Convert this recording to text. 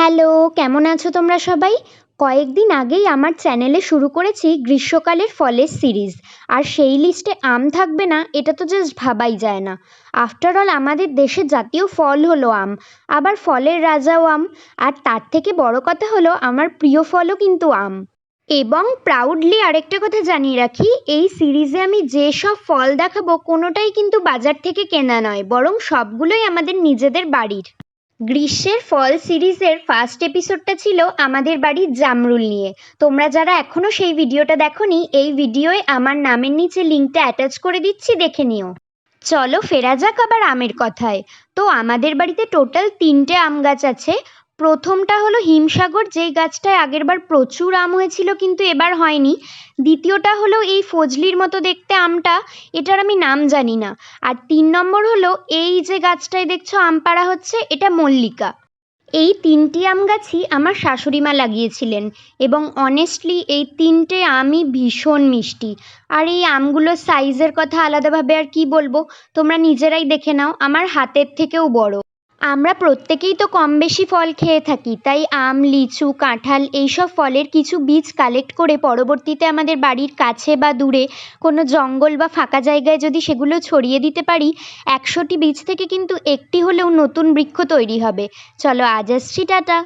Hello, কেমন আছো তোমরা সবাই? কয়েকদিন আগেই আমার চ্যানেলে শুরু করেছি গ্রীষ্মকালের ফলের সিরিজ। আর সেই লিস্টে আম থাকবে না এটা তো জাস্ট ভাবাই যায় না। আফটার অল আমাদের দেশের জাতীয় ফল হলো আম, আবার ফলের রাজাও আম। আর তার থেকে বড় কথা হলো আমার প্রিয় ফলও কিন্তু আম। এবং প্রাউডলি আরেকটা কথা জানিয়ে রাখি, এই সিরিজে আমি যেসব ফল দেখাবো কোনোটাই কিন্তু বাজার থেকে কেনা নয়, বরং সবগুলোই আমাদের নিজেদের বাড়ির। গ্রীষ্মের ফল সিরিজের ফার্স্ট এপিসোডটা ছিল আমাদের বাড়ির জামরুল নিয়ে। তোমরা যারা এখনও সেই ভিডিওটা দেখোনি, এই ভিডিওয় আমার নামের নিচে লিঙ্কটা অ্যাটাচ করে দিচ্ছি, দেখে নিও। চলো ফেরা যাক আবার আমের কথায়। তো আমাদের বাড়িতে টোটাল 3টে আম গাছ আছে। প্রথমটা হলো হিমসাগর, যেই গাছটায় আগেরবার প্রচুর আম হয়েছিল কিন্তু এবার হয়নি। দ্বিতীয়টা হলো এই ফজলির মতো দেখতে আমটা, এটার আমি নাম জানি না। আর 3 নম্বর হলো এই যে গাছটায় দেখছো আম পাড়া হচ্ছে, এটা মল্লিকা। এই 3টি আম গাছই আমার শাশুড়ি মা লাগিয়েছিলেন এবং অনেস্টলি এই 3টে আমই ভীষণ মিষ্টি। আর এই আমগুলোর সাইজের কথা আলাদাভাবে আর কি বলবো, তোমরা নিজেরাই দেখে নাও, আমার হাতের থেকেও বড়। আমরা প্রত্যেকেই তো কম বেশি ফল খেয়ে থাকি, তাই আম, লিচু, কাঁঠাল এইসব ফলের কিছু বীজ কালেক্ট করে পরবর্তীতে আমাদের বাড়ির কাছে বা দূরে কোনো জঙ্গল বা ফাঁকা জায়গায় যদি সেগুলো ছড়িয়ে দিতে পারি, 100টি বীজ থেকে কিন্তু একটি হলেও নতুন বৃক্ষ তৈরি হবে। চলো আজ আসছি, টাটা।